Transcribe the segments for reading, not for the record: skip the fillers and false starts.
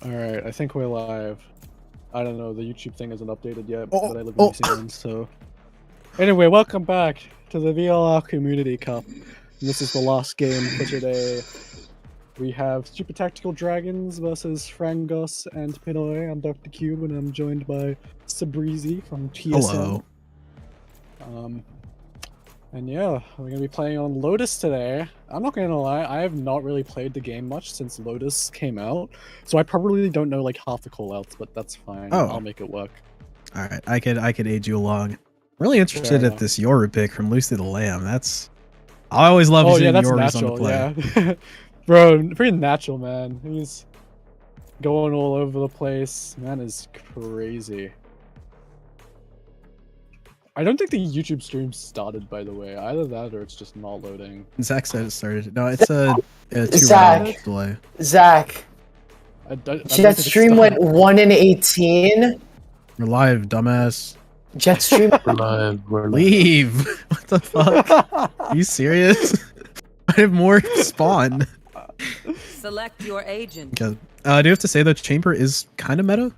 Alright, I think we're live. I don't know, the YouTube thing isn't updated yet, but I live in New Zealand, so... Anyway, welcome back to the VLR Community Cup. And this is the last game for today. We have Super Tactical Dragons versus Frangos and Pinoy. I'm Dr. Cube, and I'm joined by Sabrizi from TSM. Hello. And yeah, we're gonna be playing on Lotus today. I'm not gonna lie, I have not really played the game much since Lotus came out, so I probably don't know like half the callouts, but that's fine. Oh. I'll make it work. All right, I could aid you along. Really interested at this Yoru pick from Lucy the Lamb. I always love seeing Yorus on the play. Yeah. Bro, pretty natural, man. He's going all over the place. Man is crazy. I don't think the YouTube stream started, by the way. Either that or it's just not loading. Zack said it started. No, it's a 2 Zack. round delay. Zack. Jet stream went 1 in 18. We're live, dumbass. Jet stream. We're live. Leave. What the fuck? Are you serious? I have more spawn. Select your agent. Okay. I do have to say though, Chamber is kind of meta.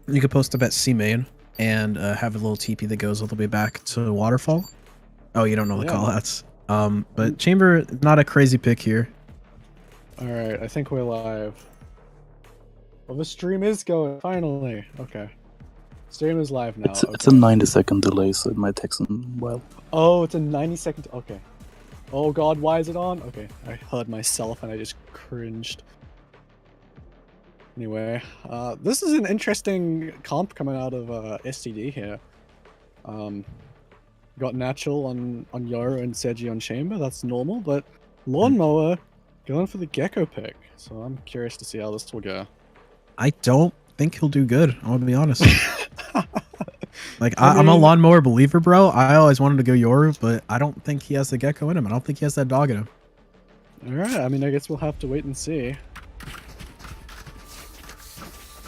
You could post up at C main and have a little TP that goes all the way back to Waterfall. Oh, you don't know the callouts. But Chamber, not a crazy pick here. Alright, I think we're live. Well, the stream is going, finally. Okay. Stream is live now. It's a 90-second delay, so it might take some while. Oh, it's a 90-second... Okay. Oh god, why is it on? Okay, I heard myself and I just cringed. Anyway, this is an interesting comp coming out of STD here. Got Natural on Yoru and Seiji on Chamber, that's normal, but Lawnmower going for the Gecko pick. So I'm curious to see how this will go. I don't think he'll do good, I'm gonna be honest. Like, I'm a Lawnmower believer, bro. I always wanted to go Yoru, but I don't think he has the Gecko in him. I don't think he has that dog in him. Alright, I mean, I guess we'll have to wait and see.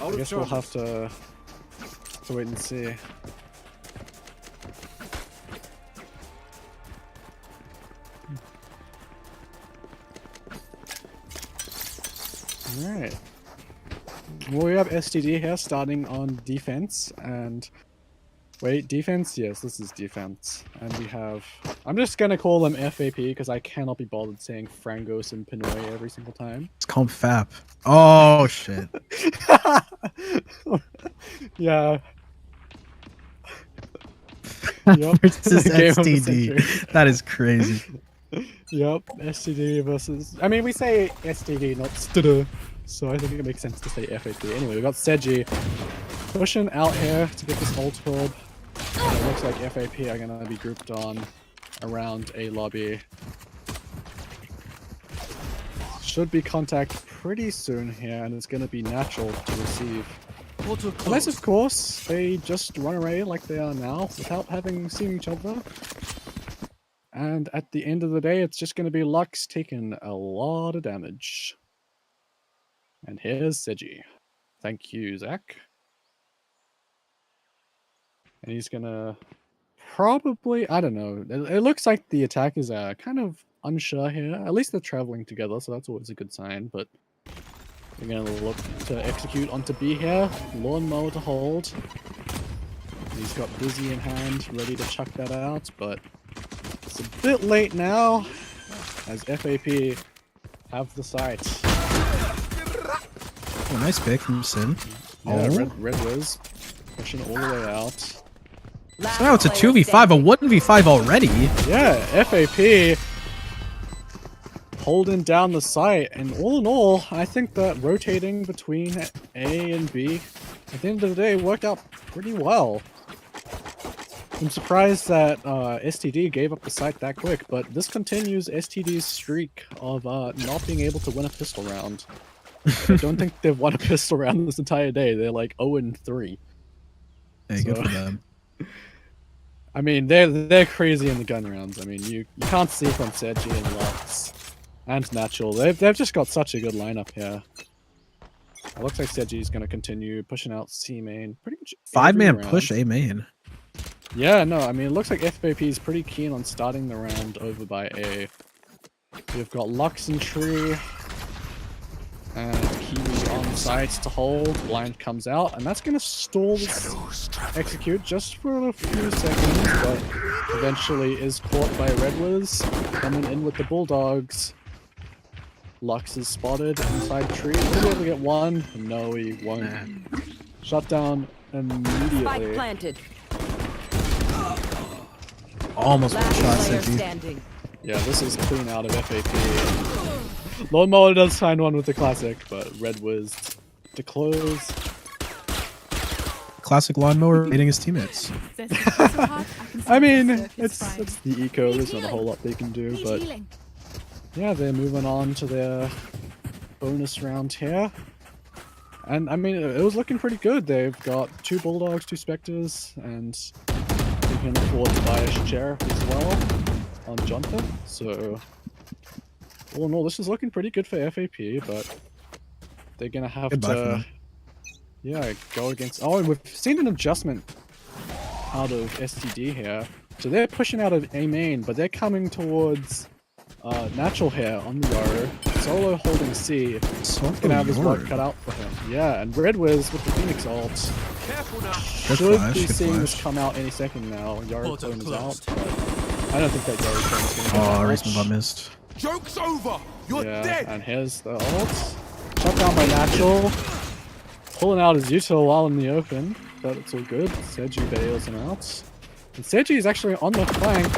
I guess we'll have to wait and see. Alright. Well, we have STD here starting on defense, and... Wait, defense? Yes, this is defense. And we have... I'm just gonna call them FAP, because I cannot be bothered saying Frangos and Pinoy every single time. It's called FAP. Oh, shit. Yeah. Yep. Versus STD. That is crazy. Yep, STD versus... I mean, we say STD, not STD, so I think it makes sense to say FAP. Anyway, we got Seiji pushing out here to get this ult orb. And it looks like FAP are gonna be grouped on around a lobby. Should be contact pretty soon here, and it's gonna be natural to receive. Unless, of course, they just run away like they are now without having seen each other. And at the end of the day, it's just gonna be Lux taking a lot of damage. And here's Seiji. Thank you, Zack. And he's gonna probably, I don't know, it looks like the attackers are kind of unsure here. At least they're traveling together, so that's always a good sign, but we're gonna look to execute onto B here. Lawnmower to hold. He's got Busy in hand, ready to chuck that out, but it's a bit late now, as FAP have the site. Oh, nice pick from Sin. Yeah, Red Wiz pushing all the way out. So now it's a 2v5, a 1v5 already. Yeah, FAP holding down the site, and all in all, I think that rotating between A and B at the end of the day worked out pretty well. I'm surprised that STD gave up the site that quick, but this continues STD's streak of not being able to win a pistol round. I don't think they've won a pistol round this entire day. They're like 0-3. Hey, good for them. I mean, they're crazy in the gun rounds. I mean, you can't see from Seiji and Lux and Natural. They've just got such a good lineup here. It looks like Seiji's going to continue pushing out C main pretty much. 5-man push A main. Yeah, no, I mean, it looks like FAP is pretty keen on starting the round over by A. We've got Lux and Tree and Kiwi on sights to hold. Blind comes out, and that's gonna stall this execute just for a few seconds, but eventually is caught by Red Wiz coming in with the Bulldogs. Lux is spotted inside the tree. Will he be able to get one? No, he won't. Shut down immediately. Spike planted. Almost one shot, Last player Sedgy. standing. Yeah, this is clean out of FAP. Lawnmower does find one with the classic, but Red Wiz to close. Classic lawnmower beating his teammates. I mean, it's the eco. There's not a whole lot they can do, but yeah, they're moving on to their bonus round here. And I mean, it was looking pretty good. They've got 2 Bulldogs, 2 Spectres, and they can afford to buy a Sheriff as well on Junta. So, all in all, this is looking pretty good for FAP, but they're gonna have Goodbye for to, them. yeah, go against. Oh, and we've seen an adjustment out of STD here. So they're pushing out of A main, but they're coming towards Natural here on the Yoru. Solo holding C. Solo Gonna have his work Yoru. cut out for him. Yeah, and Red Wiz with the Phoenix ult. Good Should flash, be good seeing this flash. come out any second now. Yoru clone is out, but I don't think that Yoru clone is gonna Oh, get reason much. I missed. Joke's over! You're Yeah, dead! and here's the ult. Shut down by Natural. Pulling out his util while in the open, but it's all good. Seji bails him out. And Seji is actually on the flank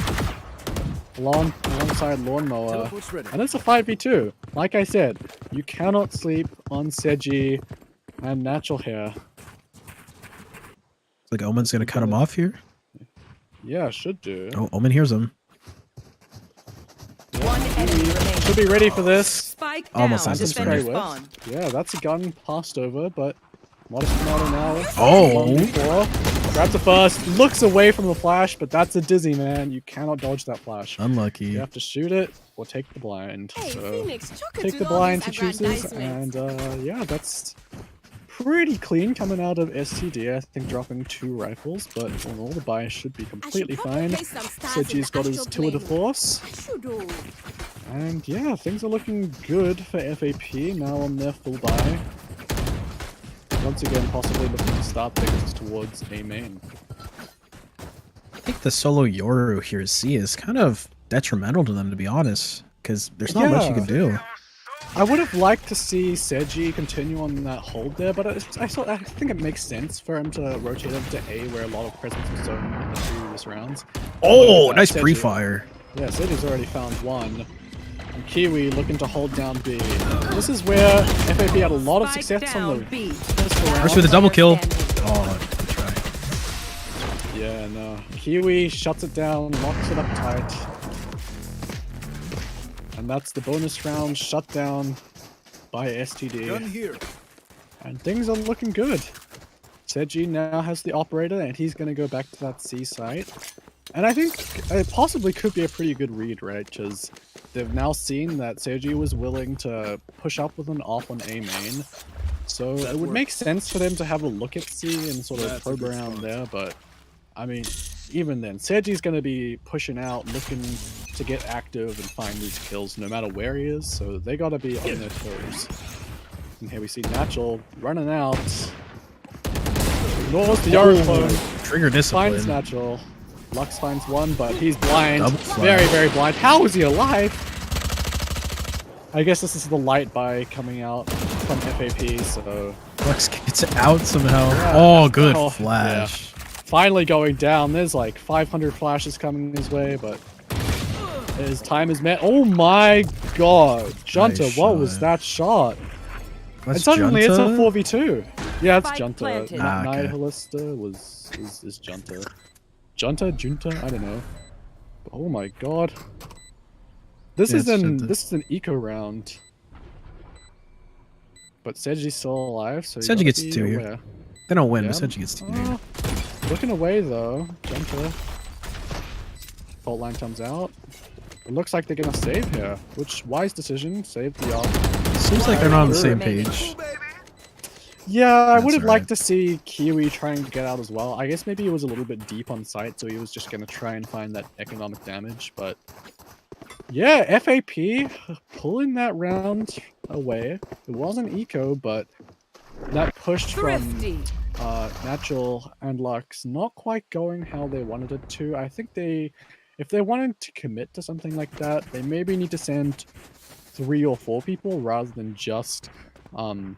alongside Lawnmower. Teleport's ready. And it's a 5v2. Like I said, you cannot sleep on Seji and Natural here. Like Omen's gonna cut him off here. Yeah, should do. Oh, Omen hears him. One enemy remaining. Should be ready for this. Spike down. Almost has to Defender spray with. spawn. Yeah, that's a gun passed over, but Modest Commando now. Oh. 1v4. Grabs the first, looks away from the flash, but that's a dizzy, man. You cannot dodge that flash. Unlucky. You have to shoot it or take the blind. Hey, So Phoenix, Chocolate's take the with all blind these he chooses, aggrandizements. and yeah, that's pretty clean coming out of STD. I think dropping 2 rifles, but on all the buys should be completely probably fine. place some stars in Seji's the got his astral tour de plane. force. I should do. And yeah, things are looking good for FAP now on their full buy. Once again, possibly looking to start things towards A main. I think the solo Yoru here C is kind of detrimental to them, to be honest, because there's not much you can do. I would have liked to see Seji continue on that hold there, but I think it makes sense for him to rotate over to A, where a lot of presence was shown in the previous rounds. Oh, But, nice Seji- pre-fire. Yeah, Seji's already found one. And Kiwi looking to hold down B. This is where FAP had a lot of Spike success on down the B. first First round. with a double kill. Standing. Oh, good try. Yeah, no. Kiwi shuts it down, locks it up tight. And that's the bonus round shut down by Gun STD. here. And things are looking good. Seji now has the operator, and he's going to go back to that C site. And I think it possibly could be a pretty good read, right? Because they've now seen that Seji was willing to push up with an off on A main. So it would make sense for them to have a look at C and sort of That's a probe good around spot. there, but I mean, even then, Seji's going to be pushing out, looking to get active and find these kills no matter where he is, so they got to be on their toes. And here we see Natural running out. Ignores the Yoru clone. Trigger discipline. Finds Natural. Lux finds one, but he's blind. Double flash. Very, very blind. How is he alive? I guess this is the light by coming out from FAP, so... Lux gets out somehow. Yeah. Oh, good Oh, flash. Finally going down. There's like 500 flashes coming his way, but his time is met. Oh my god. Junta, Nice what was shot. that shot? That's and suddenly Junta? it's a 4v2. Yeah, it's Spike Junta. planted. Ah, okay. Nihilista is Junta. Junta? I don't know. Oh my god. This Yeah, is it's Junta. an eco round. But Seji's still alive, so you Seji gotta gets be 2 here. aware. They don't win, Yeah. but Sedgy gets 2 here. Looking away though, Junta. Fault line comes out. It looks like they're gonna save here, which wise decision. Save the off. Seems like they're not on the same Remaining. page. Yeah, I That's would have alright. liked to see Kiwi trying to get out as well. I guess maybe he was a little bit deep on site, so he was just gonna try and find that economic damage. But yeah, FAP pulling that round away. It wasn't eco, but that push from Thrifty. Natural and Lux not quite going how they wanted it to. I think if they wanted to commit to something like that, they maybe need to send 3 or 4 people rather than just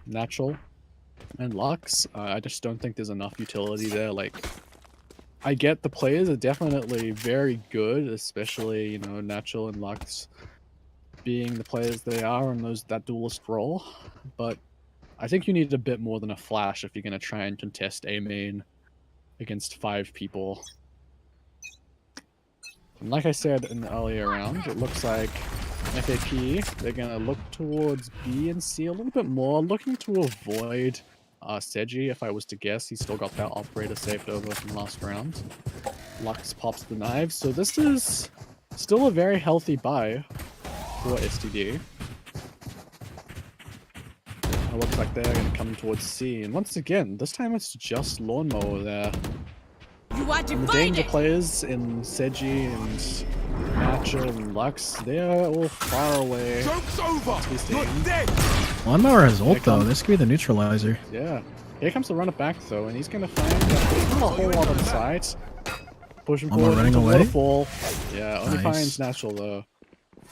Natural and Lux. I just don't think there's enough utility there. Like, I get the players are definitely very good, especially, you know, Natural and Lux being the players they are on that duelist role, but I think you need a bit more than a flash if you're going to try and contest A main against 5 people. And like I said in the earlier round, it looks like FAP, they're going to look towards B and C a little bit more, looking to avoid Seji. If I was to guess, he's still got that operator saved over from last round. Lux pops the knives, so this is still a very healthy buy for STD. It looks like they're going to come towards C, and once again, this time it's just Lawnmower there. You are And the danger players in Seji and Matcha and Lux, they're all far away. Joke's over. To be seen. You're dead. Lawnmower has ult though. This could be the neutralizer. Yeah. Here comes the runner back though, and he's going to find there's not a whole lot on site. Pushing Lawnmower forward running into away? Waterfall. Yeah, only Nice. finds Natural though.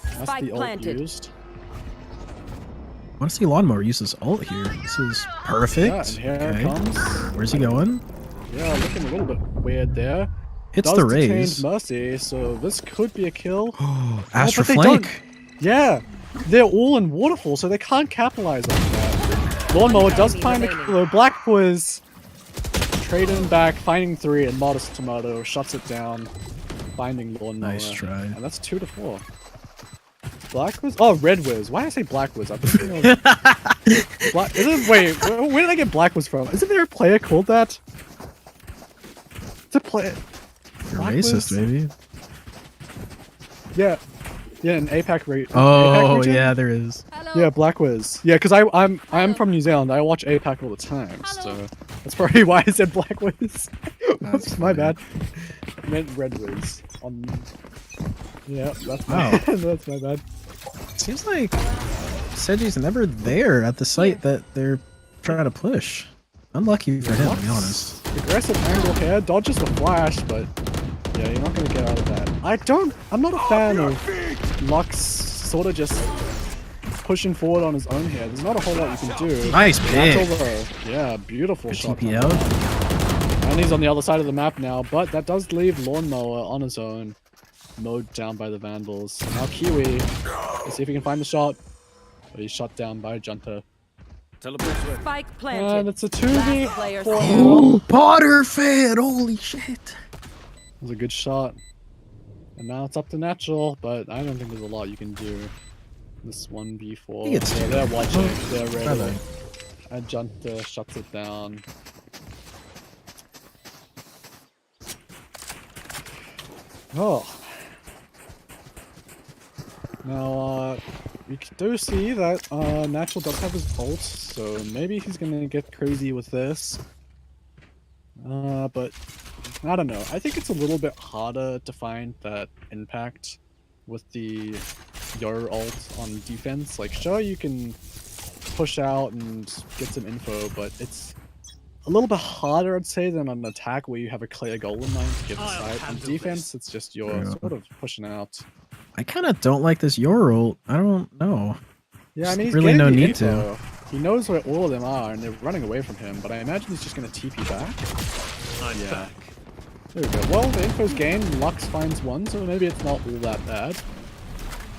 That's Spike the ult planted. used. I want to see Lawnmower use his ult here. This is Yeah, perfect. and here it Okay. comes. Where's he going? Yeah, looking a little bit weird there. Hits Does the detain raise. Mercy, so this could be a kill. Oh, Astra but they flank. Yeah, they're all in Waterfall, so they can't capitalize on that. Lawnmower does find a killer. Black was trading back, finding 3, and Modest Tomato shuts it down, finding Lawnmower. Nice try. And that's 2 to 4. Black Wiz? Oh, Red Wiz. Why did I say Black Wiz? I think it was Black. Wait, where did I get Black Wiz from? Isn't there a player called that? It's a player. You're Black racist, Wiz? maybe. Yeah, yeah, an APAC rate. Oh, yeah, there is. Yeah, Black Wiz. Yeah, because I'm from New Zealand. I watch APAC all the time, so that's probably why I said Black Wiz. That's my funny. bad. I meant Red Wiz. Yeah, that's Wow. that's my bad. Seems like Seji's never there at the site that they're trying to push. Unlucky for him, to be honest. Aggressive angle here, dodges the flash, but yeah, you're not gonna get out of that. I'm not a fan of Lux sort of just pushing forward on his own here. There's not a whole lot you can do. Nice pick. Natural though. Yeah, beautiful Good shot. TP out. And he's on the other side of the map now, but that does leave Lawnmower on his own, mowed down by the Vandals. Now Kiwi, let's see if he can find the shot. But he's shot down by Junta. Spike And planted. it's a Last player 2v4. standing. Potter fan! Holy shit! It was a good shot. And now it's up to Natural, but I don't think there's a lot you can do. This 1v4. I think it's Yeah, they're watching. They're ready. Brother. And Junta shuts it down. Oh. Now, we do see that Natural does have his ult, so maybe he's gonna get crazy with this. But I don't know. I think it's a little bit harder to find that impact with the your ult on defense. Like, sure, you can push out and get some info, but it's a little bit harder, I'd say, than on an attack where you have a clear goal in mind to get the side. On defense, it's just you're Yeah. sort of pushing out. I kind of don't like this your ult. I don't know. Yeah, I There's mean, he's really getting no the need info. He knows where all of them are, and they're running away from him, but I imagine he's just going to TP back. Yeah. There we go. Well, the info's gained. Lux finds one, so maybe it's not all that bad.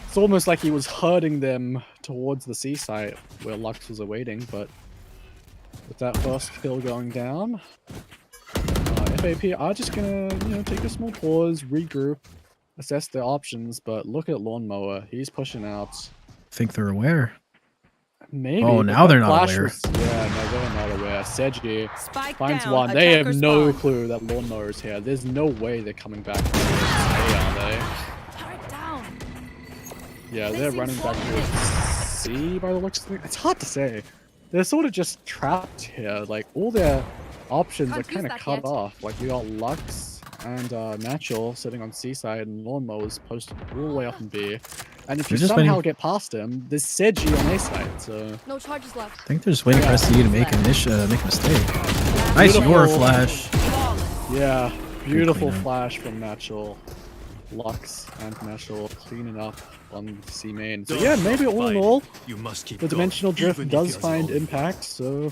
It's almost like he was herding them towards the C site where Lux was awaiting, but with that first kill going down, FAP are just gonna, take a small pause, regroup, assess their options, but look at Lawnmower. He's pushing out. Think they're aware. Maybe. Oh, but now that they're not flash aware. Yeah, no, they're not aware. Seji Spike finds down. one. They have Attacker no spawn. clue that Lawnmower is here. There's no way they're coming back towards A, are they? Turret down. Yeah, they're running back towards C by the looks of things. It's hard to say. They're sort of just trapped here. Like, all their options Can't are kind use of that cut yet. off. Like, you got Lux and Natural sitting on C side, and Lawnmower's posted all the way up in B. And if you They're just somehow waiting- get past him, there's Seji on A side, so... No charges left. I think they're just waiting for SCE to make a mistake. Nice Beautiful. your flash. Yeah, beautiful cleanup. flash from Natural. Lux and Natural cleaning up on C main. So yeah, maybe all in all, You must keep the going, dimensional drift even if does you're find alone. impact, so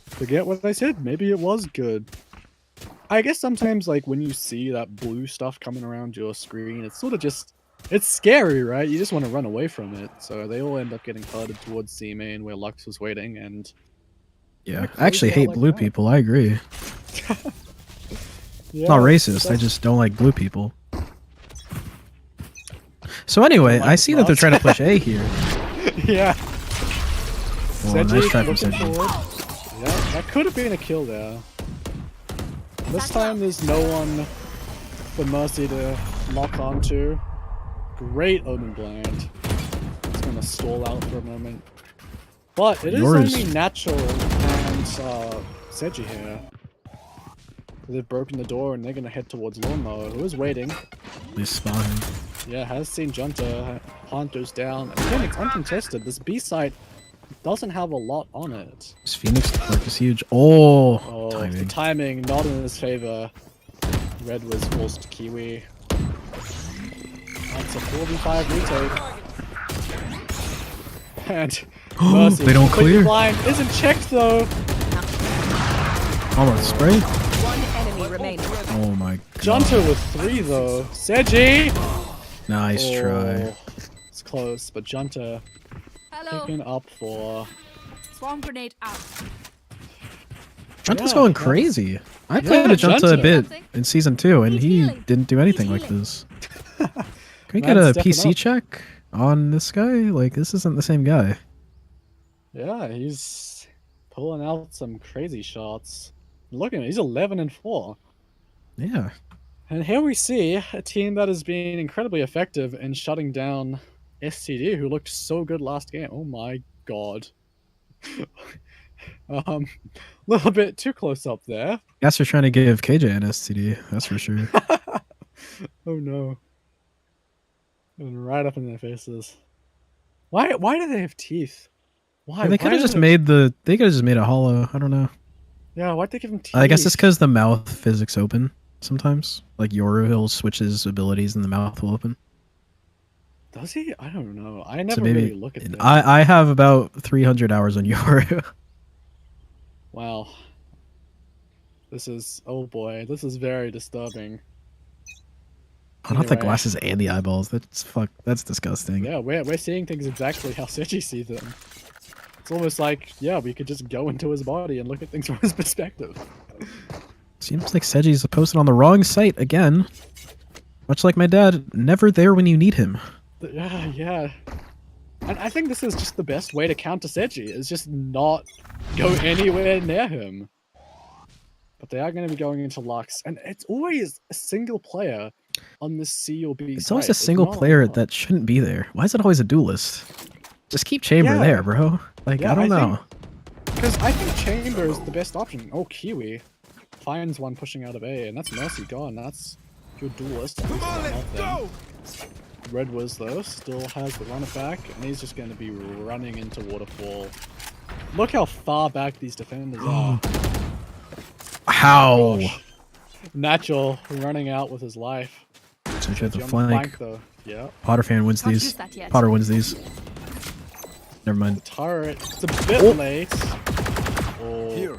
forget what I said, maybe it was good. I guess sometimes like when you see that blue stuff coming around your screen, it's sort of just, it's scary, right? You just want to run away from it. So they all end up getting herded towards C main where Lux was waiting, and Yeah, crazy I actually how hate like blue that. people. I agree. yeah, Not racist. I that's- just don't like blue people. So anyway, like I see that they're us. trying to push A here. yeah. Oh, Seji nice try from looking Seji. forward. Yeah, that could have been a kill there. This time there's no one for Mercy to lock onto. Great Omen Blind. It's gonna stall out for a moment. But it is Yours. only Natural and Seji here. They've broken the door and they're gonna head towards Lawnmower, who is waiting. They spawn him. Yeah, has seen Junta. Plant goes down. And again, it's uncontested. This B site doesn't have a lot on it. This Phoenix clerk is huge. Oh, Oh, the timing. timing not in his favor. Red was forced to Kiwi. That's a 4v5 retake. And Mercy, They don't completely clear. blind. Isn't checked though. Almost spray. One enemy remaining. Oh my god. Junta with 3 though. Seji! Nice try. It's close, but Junta Hello. picking up for... Swarm grenade out. Junta's Yeah, going that's- crazy. I Yeah, played with Junta a Junta. bit in season 2, and he didn't do anything like this. Can we get Man's a stepping PC up. check on this guy? Like, this isn't the same guy. Yeah, he's pulling out some crazy shots. Look at him, he's 11-4. Yeah. And here we see a team that has been incredibly effective in shutting down STD, who looked so good last game. Oh my god. Little bit too close up there. Guess they're trying to give KJ an STD, that's for sure. Oh no. And right up in their faces. Why do they have teeth? Why? They could Why have just do made the. They could have just made it hollow. I don't know. Yeah, why'd they give him teeth? I guess it's because the mouth physics open sometimes. Like Yoru, he'll switch his abilities and the mouth will open. Does he? I don't know. I never So maybe really look at that. I have about 300 hours on Yoru. Wow. This is, oh boy, this is very disturbing. Oh, not the Anyway. glasses and the eyeballs. That's disgusting. Yeah, we're seeing things exactly how Seiji sees them. It's almost like, yeah, we could just go into his body and look at things from his perspective. Seems like Seji's posted on the wrong site again. Much like my dad, never there when you need him. Yeah, yeah. And I think this is just the best way to counter Seiji, is just not go anywhere near him. But they are going to be going into Lux, and it's always a single player on this C or B It's site. always a single not player lot. that shouldn't be there. Why is it always a duelist? Just keep Chamber Yeah. there, bro. Like, Yeah, I don't I know. Because I think Chamber is the best option. Oh, Kiwi finds one pushing out of A, and that's Mercy gone. That's your duelist. At Come least on, one let's of them. go! Red Wiz, though, still has the runner back, and he's just going to be running into Waterfall. Look how far back these defenders are. How? Gosh. Natural running out with his life. So you have the On the flank. though. Yeah. Potter fan wins Can't these. use that yet. Potter wins these. Never mind. Turret. It's a bit late. Oh. Here.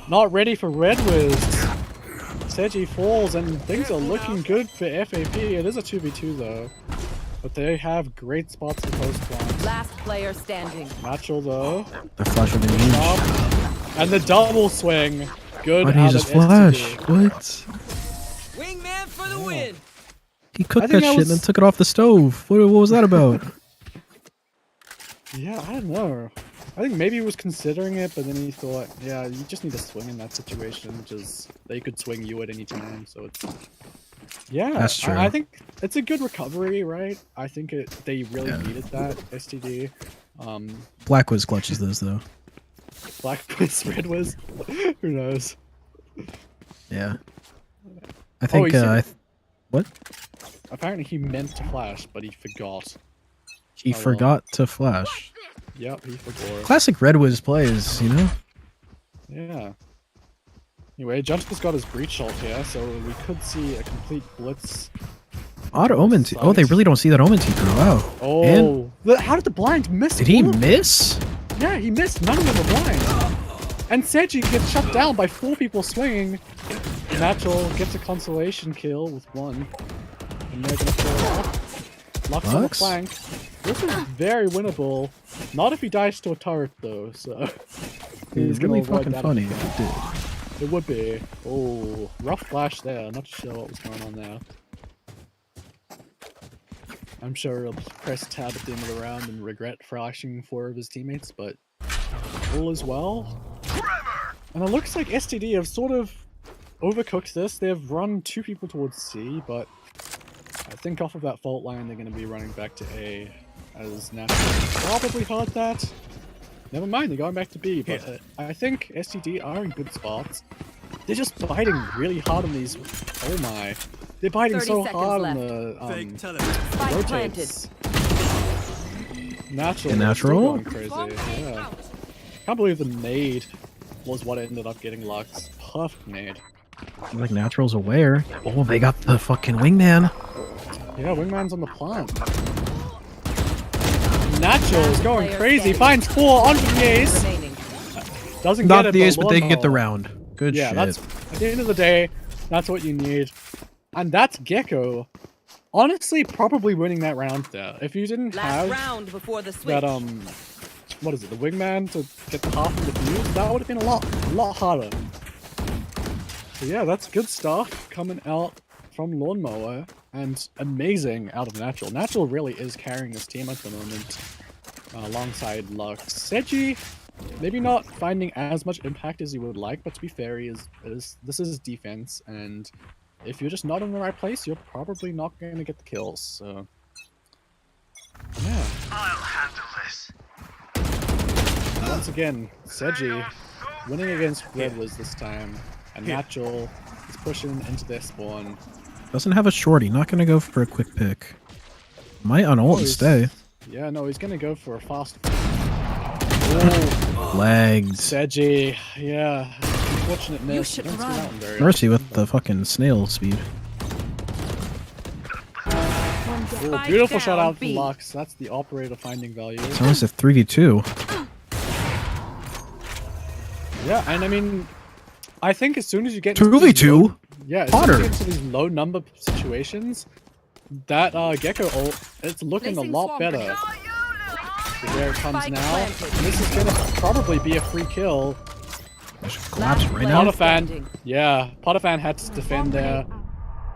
Not ready for Red Wiz. Seji falls, and things are looking good for FAP. It is a 2v2 though. But they have great spots to post plant. Last player standing. Natural though. The flash of the range. Up. And the double swing. Good Why did he out just of flash? STD. What? Wingman for the win. He cooked I that think shit I and then was- took it off the stove. What was that about? Yeah, I don't know. I think maybe he was considering it, but then he thought, yeah, you just need to swing in that situation, which is they could swing you at any time, so it's... Yeah, That's true. I think it's a good recovery, right? I think they really Yeah. needed that, STD. Black Wiz clutches those though. Black Wiz, Red Wiz, who knows? Yeah. I think. you see- What? I Apparently he meant to flash, but he forgot. He well. forgot to flash. Yep, he forgot. Classic Red Wiz plays, you know? Yeah. Anyway, Junta's got his breach shot here, so we could see a complete blitz. Odd Omen. Oh, they really don't see that Omen Teeper. Wow. Oh, And how did the blind miss? did he all of them? miss? Yeah, he missed. None of them were blind. And Seiji gets shut down by 4 people swinging. Natural gets a consolation kill with 1. And they're gonna throw it up. Lux on the Lux? flank. This is very winnable. Not if he dies to a turret though, so... It's gonna really avoid fucking that funny if if he it did. It would be. Oh, rough flash there. Not sure what was going on there. I'm sure he'll press tab at the end of the round and regret flashing 4 of his teammates, but all is well. And it looks like STD have sort of overcooked this. They've run 2 people towards C, but I think off of that fault line they're going to be running back to A, as Natural probably heard that. Never mind, they're going back to B, but I think STD are in good spots. They're just biting really hard on these. Oh my. They're biting 30 so seconds hard left. on Fake the teleport. Spike planted. rotates. Natural. And they're still Natural? going crazy. Yeah. Can't believe the nade was what ended up getting Lux. Perfect nade. Like Natural's aware. Oh, they got the fucking wingman. Yeah, Wingman's on the plant. Natural is going Player crazy. standing. Finds 4 onto the ace. Remaining. Doesn't Not get it, the ace, but they Lorna- get the round. Good Yeah, shit. that's at the end of the day, that's what you need. And that's Gecko. Honestly, probably winning that round there. If you didn't Last have round before the switch. that what is it, the wingman to get the half of the fuse, that would have been a lot harder. So yeah, that's good stuff coming out from Lawnmower, and amazing out of Natural. Natural really is carrying this team at the moment, alongside Lux. Seiji, maybe not finding as much impact as he would like, but to be fair, this is his defense, and if you're just not in the right place, you're probably not going to get the kills, so... Yeah. I'll handle this. Once again, Seiji winning against Red Wiz this time, and Natural is pushing into their spawn. Doesn't have a shorty. Not gonna go for a quick pick. Might unult and he's- stay. Yeah, no, he's gonna go for a fast. Legs. Seiji, yeah, unfortunate miss. should Don't see run. that one very Mercy with often, the fucking snail speed. Ooh, Spike beautiful shot down out from B. Lux. That's the operator finding value. It's almost a 3v2. Yeah, and I mean, I think as soon as you get into 2v2? these yeah, as soon as Potter. you get into these low number situations, that Gecko ult, it's looking a Placing lot swamp better. grenade. So there it comes Spike now. planted. And this is gonna probably be a free kill. I should collapse Last right player now. Potafan, standing. yeah, Potafan had to defend there,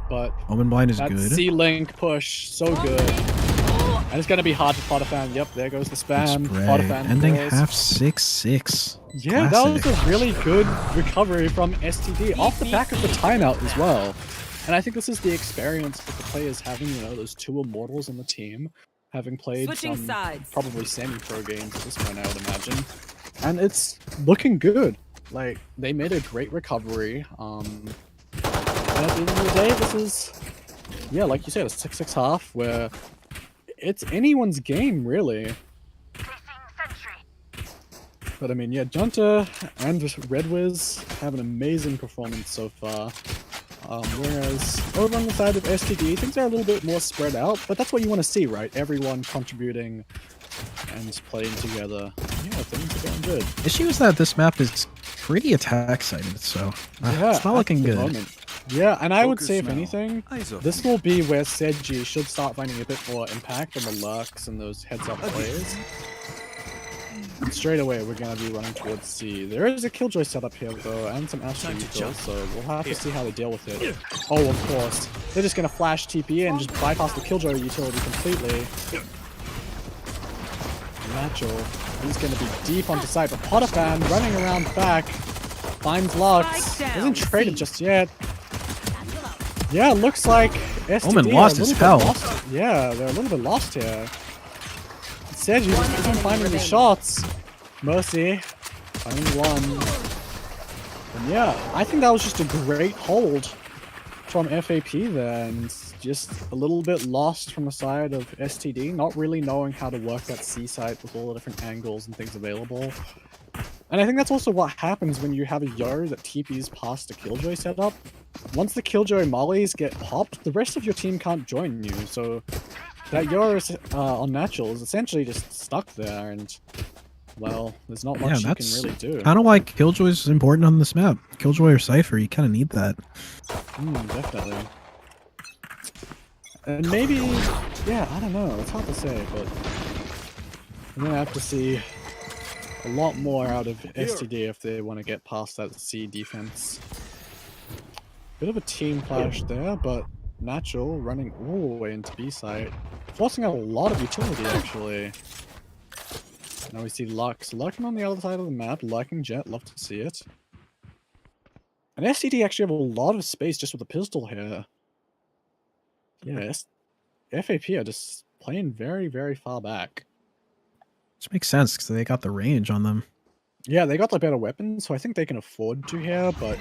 but Omen blind is that good. C-Link push, so good. And it's gonna be hard for Potafan. Yep, there goes the spam. Spray. Potafan Ending falls. half 6-6. Yeah, that was Classic. a really good recovery from STD off the back of the timeout as well. And I think this is the experience that the players having, you know, those 2 immortals on the team, having played Switching some sides. probably semi-pro games at this point, I would imagine. And it's looking good. Like, they made a great recovery. And at the end of the day, this is, yeah, like you said, a 6-6 half where it's anyone's game, really. But I mean, yeah, Junta and Red Wiz have an amazing performance so far. Whereas over on the side of STD, things are a little bit more spread out, but that's what you want to see, right? Everyone contributing and playing together. Yeah, things are going good. Issue is that this map is pretty attack sided, so Yeah, it's not at looking the good. moment. Yeah, and I would Focus say, if now. anything, Eyes up. this will be where Seiji should start finding a bit more impact on the Lux and those heads-up plays. And straight away, we're going to be running towards C. There is a Killjoy setup here, though, and some Astra Time to util, jump. so we'll have to see how they deal with it. Oh, of course. They're just going to flash TP and just bypass the Killjoy utility completely. Natural. He's going to be deep onto site, but Potafan running around back finds Lux. Spike down, Isn't traded C. just yet. Yeah, looks like STD Omen are lost a his little bit health. lost. Yeah, they're a little bit lost here. Seiji just isn't enemy finding the remaining. shots. Mercy finding one. And yeah, I think that was just a great hold from FAP there, and just a little bit lost from the side of STD, not really knowing how to work that C site with all the different angles and things available. And I think that's also what happens when you have a Yo that TPs past the Killjoy setup. Once the Killjoy mollies get popped, the rest of your team can't join you, so that Yo is, on natural is essentially just stuck there, and well, there's not much you can really do. Kind of like Killjoy's important on this map. Killjoy or Cypher, you kind of need that. Definitely. And maybe, yeah, I don't know. It's hard to say, but I'm gonna have to see a lot more out of STD if they want to get past that C defense. Bit of a team clash there, but Natural running all the way into B site, forcing out a lot of utility actually. Now we see Lux lurking on the other side of the map, lurking Jet, love to see it. And STD actually have a lot of space just with the pistol here. Yes, FAP are just playing very, very far back. Which makes sense, because they got the range on them. Yeah, they got the better weapons, so I think they can afford to here, but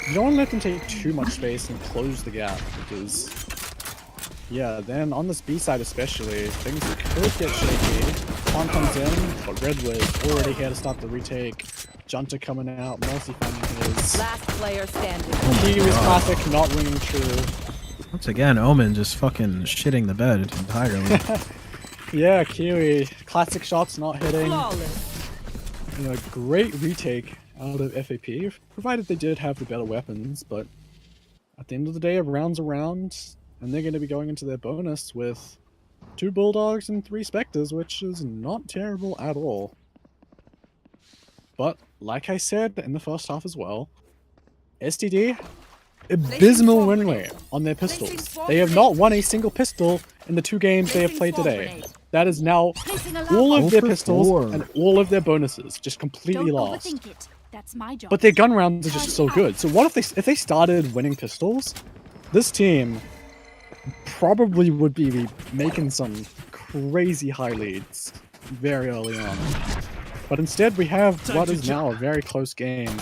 you don't want to let them take too much space and close the gap, because yeah, then on this B side especially, things could get shaky. Quan comes in, but Redwood already here to start the retake. Junta coming out, Mercy finding his. Last player standing. Kiwi's classic, not ringing true. Once again, Omen just fucking shitting the bed entirely. Yeah, Kiwi, classic shots not hitting. Flawless. You know, great retake out of FAP, provided they did have the better weapons, but at the end of the day, a round's a round, and they're going to be going into their bonus with 2 Bulldogs and 3 Spectres, which is not terrible at all. But, like I said in the first half as well, STD, abysmal win rate on their pistols. They have not won a single pistol in the 2 games they have played today. That is now all of their pistols and all of their bonuses, just completely lost. That's my job. But their gun rounds are just so good. So what if they started winning pistols? This team probably would be making some crazy high leads very early on. But instead we have what is now a very close game.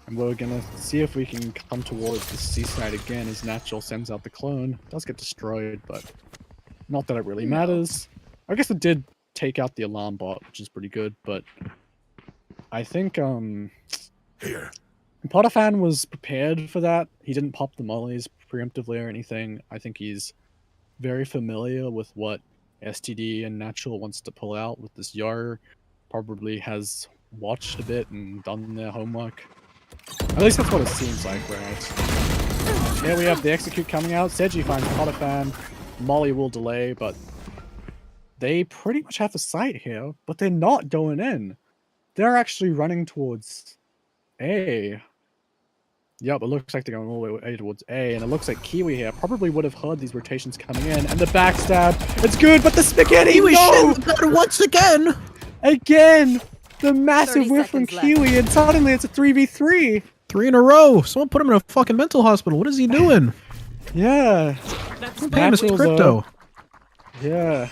And we're gonna see if we can come towards the C side again as Natural sends out the clone. It does get destroyed, but not that it really matters. I guess it did take out the alarm bot, which is pretty good, but I think Potafan was prepared for that. He didn't pop the mollies preemptively or anything. I think he's very familiar with what STD and Natural wants to pull out with this Yar. Probably has watched a bit and done their homework. At least that's what it seems like, right? Here we have the execute coming out. Seji finds Potafan. Molly will delay, but they pretty much have the sight here, but they're not going in. They're actually running towards A. Yep, it looks like they're going all the way towards A, and it looks like Kiwi here probably would have heard these rotations coming in, and the backstab, it's good, but the spaghetti, Kiwi no! once again! Again! The massive 30 whiff from seconds left. Kiwi, and suddenly it's a 3v3! 3 in a row! Someone put him in a fucking mental hospital. What is he doing? Yeah. I'm paying his crypto. Yeah.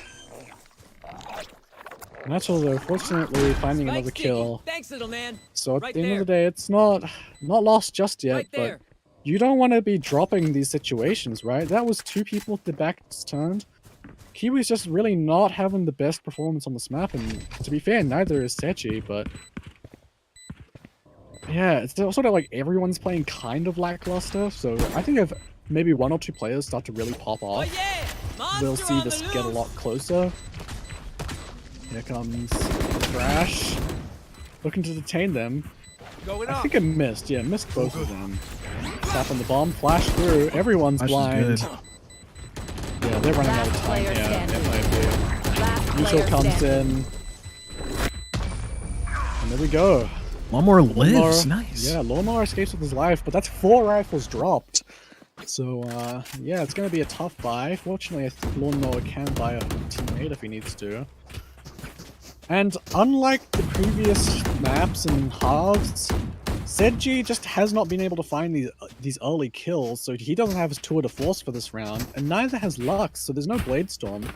Natural though, fortunately finding another kill. Thanks, little man. So at Right the end there. of the day, it's not lost just yet, Right but there. you don't want to be dropping these situations, right? That was 2 people with their backs turned. Kiwi's just really not having the best performance on this map, and to be fair, neither is Sechi, but yeah, it's sort of like everyone's playing kind of lackluster, so I think if maybe 1 or 2 players start to really pop Oh off, yeah! we'll Monster see on this the get a loose. lot closer. Here comes the Thrash. Looking to detain them. Going I up. think it missed. Yeah, missed both of them. Tap on the bomb, flash through. Everyone's Flash is blind. good. Yeah, they're running out of Last time player here. standing. FIP. Last Neutral player comes standing. in. And there we go. One more lives. Lawnmower- Nice. Yeah, Lawnmower escapes with his life, but that's 4 rifles dropped. So, yeah, it's going to be a tough buy. Fortunately, I think Lawnmower can buy a teammate if he needs to. And unlike the previous maps and halves, Seji just has not been able to find these early kills, so he doesn't have his tour de force for this round, and neither has Lux, so there's no Bladestorm.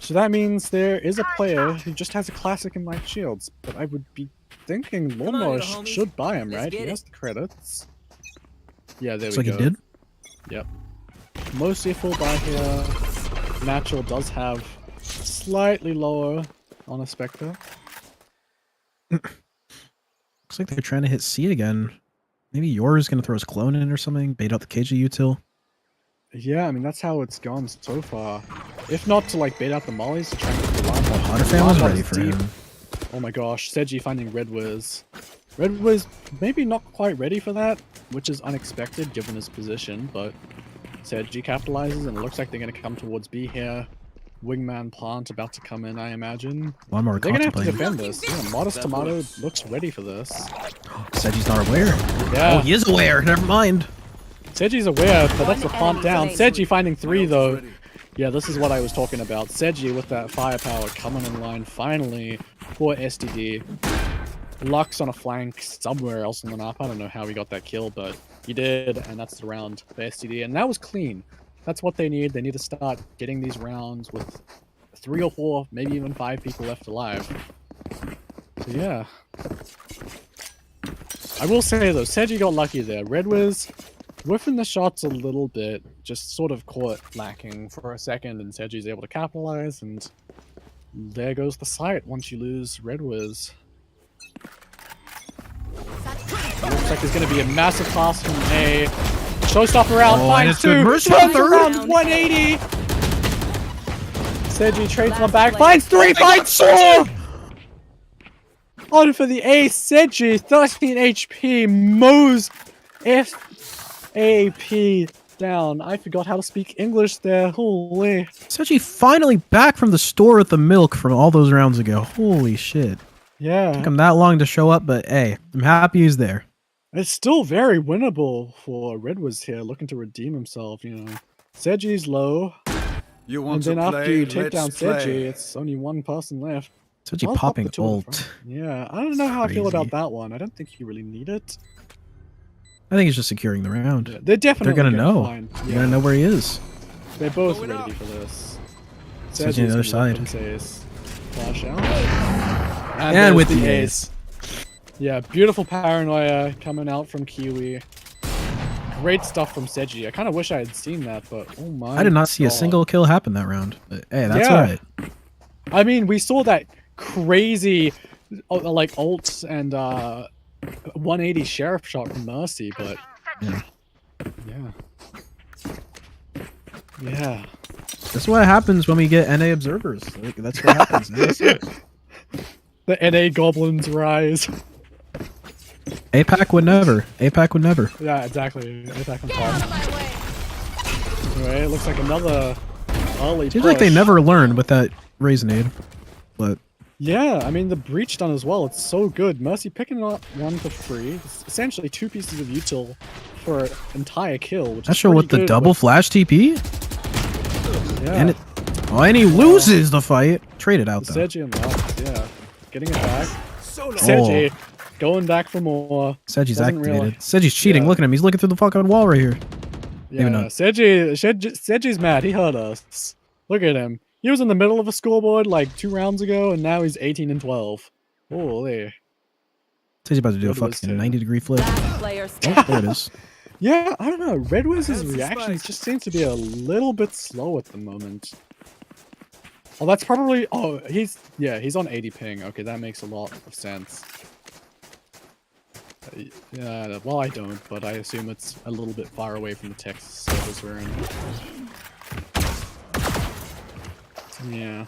So that means there is a player who just has a classic in light shields, but I would be thinking on, Lawnmower little homies. should buy him, Let's right? get He it. has the credits. Yeah, there Looks we like go. he did. Yep. Mostly full buy here. Natural does have slightly lower on a Spectre. Looks like they're trying to hit C again. Maybe yours gonna throw his clone in or something, bait out the KG util. Yeah, I mean that's how it's gone so far. If not to like bait out the mollies to try and get the line. Otterfan was ready for him. Oh my gosh, Seji finding Red Wiz. Red Wiz maybe not quite ready for that, which is unexpected given his position, but Seji capitalizes and it looks like they're going to come towards B here. Wingman plant about to come in, I imagine. One more They're going to have to contemplating. defend this. Yeah, Modest Tomato looks ready for this. Seji's not aware. Yeah. Oh, he is aware. Never mind. Seji's aware, but that's the plant down. enemy Seji finding 3 though. Yeah, this is what I was talking about. Seji with that firepower coming in line finally for STD. Lux on a flank somewhere else on the map. I don't know how he got that kill, but he did, and that's the round for STD. And that was clean. That's what they need. They need to start getting these rounds with 3 or 4, maybe even 5 people left alive. So yeah. I will say though, Seji got lucky there. Red Wiz whiffing the shots a little bit, just sort of caught lacking for a second, and Seji's able to capitalize, and there goes the sight once you lose Red Wiz. Looks like there's going to be a massive pass from A. Showstopper round, finds 2, showstopper round, 180! Seji trades one back, finds 3, finds 4! On for the A, Seji, 13 HP, mows FAP down. I forgot how to speak English there, holy. Seji finally back from the store with the milk from all those rounds ago. Holy shit. Yeah. Took him that long to show up, but hey, I'm happy he's there. It's still very winnable for Red Wiz here, looking to redeem himself, you know. Seji's low, You and want then to after play? you take down Let's play. Seji, it's only one person left. Seji I'll pop popping the two in ult. front. Yeah, I don't know how I feel about Crazy. that one. I don't think you really need it. I think he's just securing the round. Yeah, they're definitely They're gonna know. find. You're gonna know where he is. They're both Going ready up. for this. Seji on the Seji's other gonna let side. them say flash out. And there's with the ace. Yeah, beautiful paranoia coming out from Kiwi. Great stuff from Seji. I kind of wish I had seen that, but oh my I did not see a God. single kill happen that round. But hey, that's Yeah. alright. I mean, we saw that crazy, like, ult and 180 sheriff shot from Mercy, but Yeah. yeah. That's what happens when we get NA observers. Like, that's what happens. That's it. The NA goblins rise. APAC would never. APAC would never. Yeah, exactly. Attack on top. Anyway, it looks like another early Seems like they push. never learned with that Raisinade. But Yeah, I mean, the breach done as well. It's so good. Mercy picking up one for free. It's essentially 2 pieces of util for an entire kill. Which not is sure what pretty the good double flash TP. with- yeah. And it. Oh, and he loses the fight. Trade it out though. Seji and Lux, yeah. Getting it back. Solo. Seji going back for more. Seji's Doesn't activated. realize- Seji's cheating. Yeah. Look at him. He's looking through the fucking wall right here. Yeah, Maybe not. Seji's mad. He hurt us. Look at him. He was in the middle of a scoreboard like 2 rounds ago, and now he's 18 and 12. Holy. Seji's about to do a Red Wiz fucking too. 90-degree flip. Last player Oh, standing. there it is. Yeah, I don't know. Red Wiz's That's the reactions spike. just seem to be a little bit slow at the moment. Oh, that's probably... Oh, he's on 80 ping. Okay, that makes a lot of sense. Yeah, well, I don't, but I assume it's a little bit far away from the Texas servers we're in. Yeah.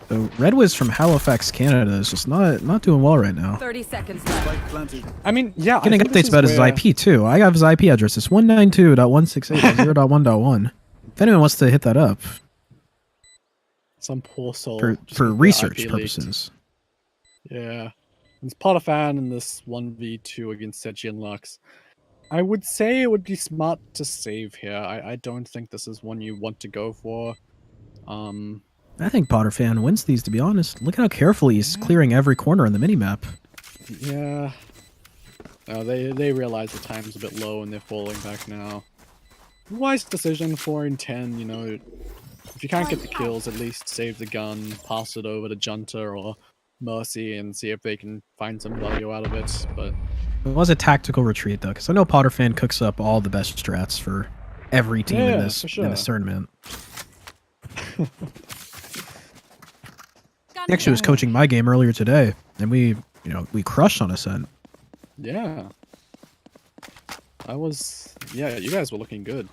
So Red Wiz from Halifax, Canada is just not doing well right now. 30 seconds left. Spike planted. I mean, yeah. I Getting think this updates is about his where- IP too. I have his IP address. It's 192.168.0.1.1. If anyone wants to hit that up Some poor soul. for just got their research IP leaked. purposes. Yeah. It's pot a fan in this 1v2 against Seji and Lux. I would say it would be smart to save here. I don't think this is one you want to go for. I think Potter fan wins these, to be honest. Look at how carefully he's clearing every corner on the minimap. Yeah. No, they realize the time's a bit low and they're falling back now. Wise decision, 4 and 10, you know. If you can't get the kills, at least save the gun, pass it over to Junta or Mercy and see if they can find some value out of it. But It was a tactical retreat, though, because I know Potter fan cooks up all the best strats for every team Yeah, in this for sure. in this tournament. He actually was coaching my game earlier today, and we crushed on Ascent. Yeah. Yeah, you guys were looking good.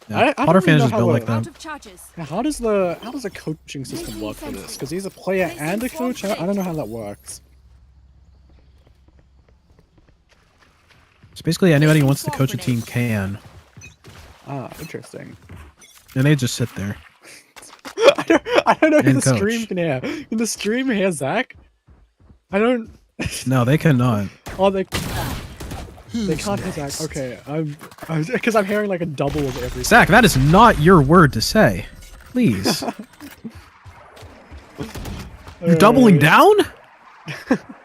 Yeah. I Potter don't really fans know just built like Out that. of charges. How does the coaching system work for this? Because he's a player and a coach. I don't know how that works. So basically, anybody who wants to coach a team can, Ah, interesting. and they just sit there. I don't know if And the stream coach. can hear. Can the stream hear Zack? I don't. No, they cannot. Oh, they can't hear Zack. Okay, because I'm hearing like a double of everything. Zack, that is not your word to say. Please. You're doubling down?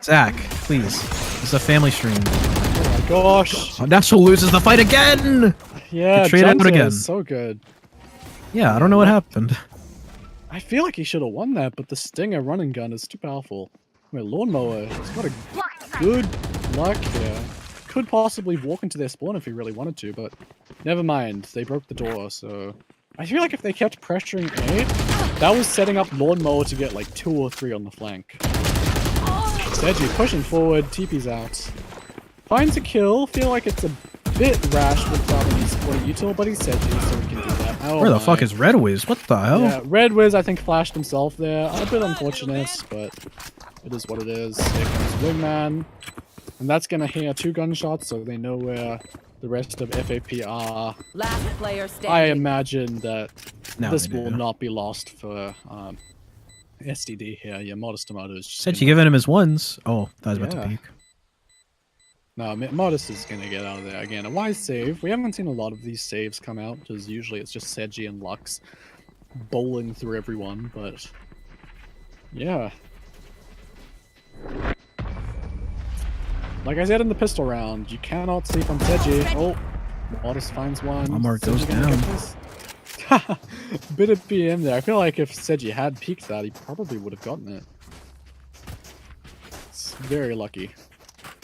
Zack, please. It's a family stream. Oh my gosh. Natural loses the fight again! Yeah, traded out Junta again. is so good. Yeah, I don't know what happened. I feel like he should have won that, but the Stinger running gun is too powerful. I mean, Lawnmower has got a good luck here. Could possibly walk into their spawn if he really wanted to, but never mind. They broke the door, so... I feel like if they kept pressuring A, that was setting up Lawnmower to get like 2 or 3 on the flank. Seji pushing forward, TP's out. Finds a kill, feel like it's a bit rash with his spawning util, but he's Seji, so he can do that. Oh Where the my. fuck is Red Wiz? What the hell? Yeah, Red Wiz I think flashed himself there. A bit unfortunate, but it is what it is. Here comes Wingman. And that's gonna hear 2 gunshots, so they know where the rest of FAP are. Last player standing. I imagine that Now this they will do. not be lost for STD here. Yeah, Modest Tomatoes. Said you giving him his ones. Oh, that was about Yeah. to peek. No, Modest is gonna get out of there again. A wise save. We haven't seen a lot of these saves come out, because usually it's just Seji and Lux bowling through everyone, but yeah. Like I said in the pistol round, you cannot sleep on Seji. Oh, Modest finds one. Omar goes Seji gonna down. get this? Bit of BM there. I feel like if Seji had peeked that, he probably would have gotten it. It's very lucky.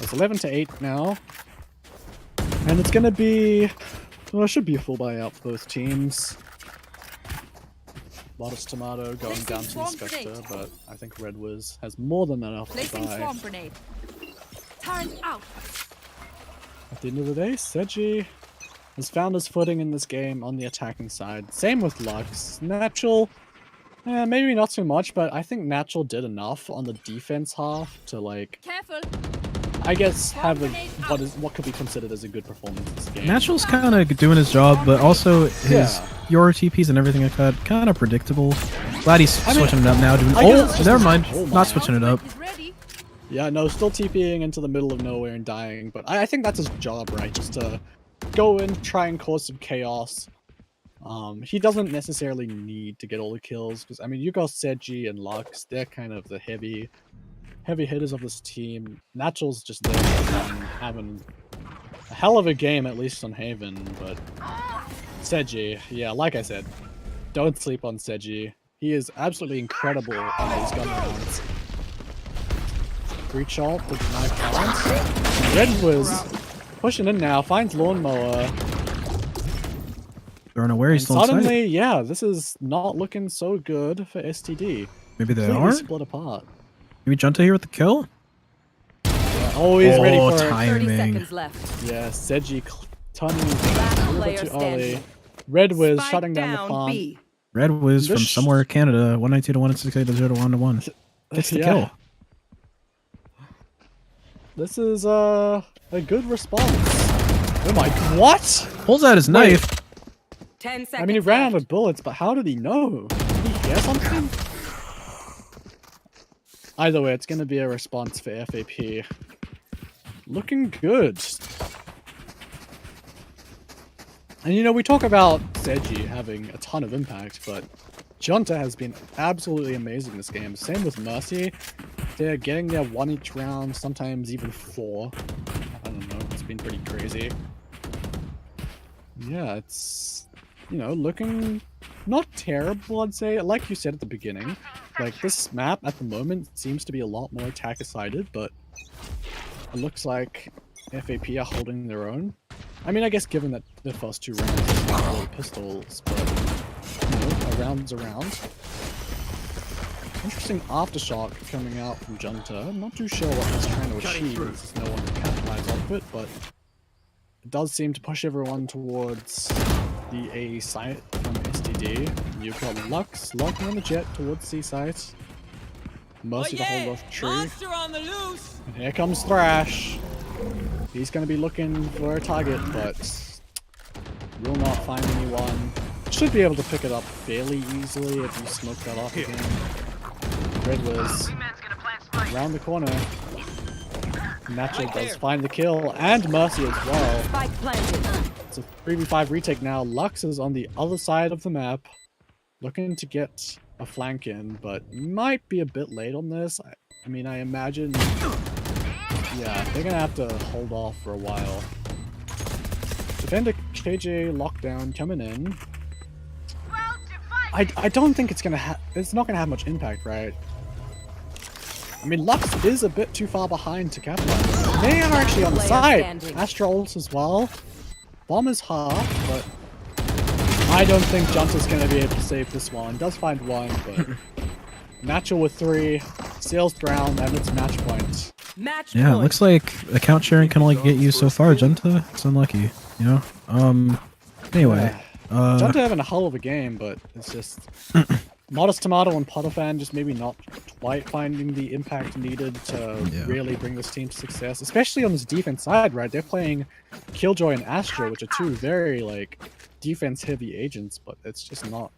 It's 11-8 now. And it's gonna be... Well, it should be a full buyout for both teams. Modest Tomato going down to the Spectre, but I think Red Wiz has more than enough to Placing buy. swarm grenade. Turn out. At the end of the day, Seji has found his footing in this game on the attacking side. Same with Lux. Natural, maybe not so much, but I think Natural did enough on the defense half to, like, Careful. I guess have what could be considered as a good performance in this game. Natural's kind of doing his job, but also his Yeah. your TPs and everything like that kind of predictable. Glad he's switching it up now. Doing I guess it's just never his mind, whole not mind. switching it up. Is ready. Yeah, no, still TPing into the middle of nowhere and dying, but I think that's his job, right? Just to go in, try and cause some chaos. He doesn't necessarily need to get all the kills, because, I mean, you got Seji and Lux, they're kind of the heavy hitters of this team. Natural's just there and having a hell of a game, at least on Haven, but Seji, yeah, like I said, don't sleep on Seji. He is absolutely incredible on these gun rounds. Breach ult with the knife balance. Red Wiz pushing in now, finds Lawnmower. Don't know where he's And still inside. suddenly, yeah, this is not looking so good for STD. Maybe they Completely are. split apart. Maybe Junta here with the kill. Yeah, always ready for it. 30 timing. seconds left. Yeah, Seji turning Last a little player bit too early. standing. Red Wiz Spike shutting down the down farm. B. Red Wiz from This- somewhere Canada, 192 to 168 to 0 to 1 to 1. Gets the Yeah. kill. This is a good response. Oh my, what? Pulls out his knife. 10 seconds I mean, he ran out left. of bullets, but how did he know? Did he hear something? Either way, it's going to be a response for FAP. Looking good. And you know, we talk about Seji having a ton of impact, but Junta has been absolutely amazing this game. Same with Mercy. They're getting their 1 each round, sometimes even 4. I don't know, it's been pretty crazy. Yeah, it's, you know, looking not terrible, I'd say. Like you said at the beginning, like, this map at the moment seems to be a lot more attacker-sided, but it looks like FAP are holding their own. I mean, I guess given that the first 2 rounds is not really pistols, but you know, a round's a round. Interesting aftershock coming out from Junta. I'm not too sure what he's trying to achieve. There's no one to capitalize off it, but it does seem to push everyone towards the A site from STD. You've got Lux locking on the jet towards C site. Mercy to hold off tree. Monster on the loose. And here comes Thrash. He's going to be looking for a target, but will not find anyone. Should be able to pick it up fairly easily if you smoke that off again. Red Wiz around the corner. Natural does find the kill, and Mercy as well. Spike planted. It's a 3v5 retake now. Lux is on the other side of the map, looking to get a flank in, but might be a bit late on this. I mean, I imagine, yeah, they're gonna have to hold off for a while. Defender KJ lockdown coming in. I don't think it's not gonna have much impact, right? I mean, Lux is a bit too far behind to capitalize. They are actually on the side. Astra ults as well. Bomb is half, but I don't think Junta's gonna be able to save this one. Does find one, but Natural with 3, seals ground, and it's match point. Match Yeah, it point. looks like account sharing can only get you so far, Junta. It's unlucky, you know? Anyway. Junta having a hell of a game, but it's just Modest Tomato and Potterfan just maybe not quite finding the impact needed to really bring this team to success, especially on this defense side, right? They're playing Killjoy and Astra, which are 2 very, like, defense-heavy agents, but it's just not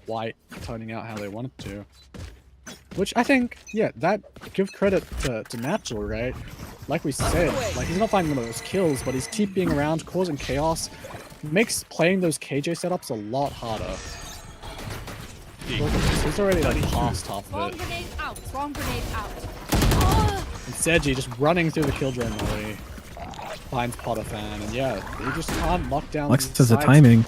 quite turning out how they want it to. Which I think, yeah, that give credit to Natural, right? Like we said, like he's not finding those kills, but he's TPing around, causing chaos. Makes playing those KJ setups a lot harder. Look at this, he's already like past half of it. Grenade out. Swarm grenade out. And Seji just running through the Killjoy melee. Finds Potterfan, and yeah, he just can't lock down Lux these says the sides. timing.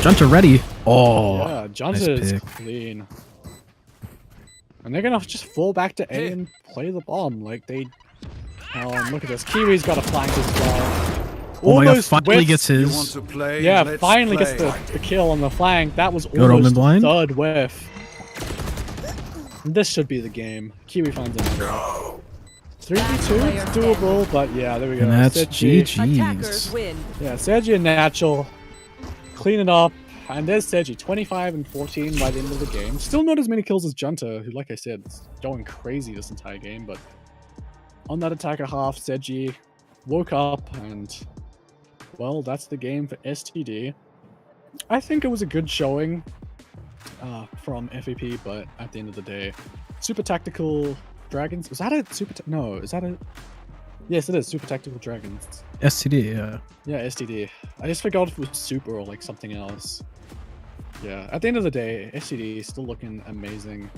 Junta ready. Oh, Yeah, Junta nice is pick. clean. And they're gonna just fall back to A and play the bomb. Like they... look at this. Kiwi's got a flank as well. Oh my god, Almost finally whiffs. gets You his. want to play? Yeah, Let's finally play. gets the kill on the flank. That was Roman almost the blind? 3rd whiff. This should be the game. Kiwi finds another. 3v2, it's doable, but yeah, there we go. And that's Seji- Attackers GG's. win. Yeah, Sergi and Natural clean it up, and there's Sergi, 25 and 14 by the end of the game. Still not as many kills as Junta, who, like I said, is going crazy this entire game, but on that attacker half, Sergi woke up, and, well, that's the game for STD. I think it was a good showing from FAP, but at the end of the day, Super Tactical Dragons, was that a Super, no, is that a, yes it is, Super Tactical Dragons. STD, yeah. Yeah, STD. I just forgot if it was Super or like something else. Yeah, at the end of the day, STD is still looking amazing.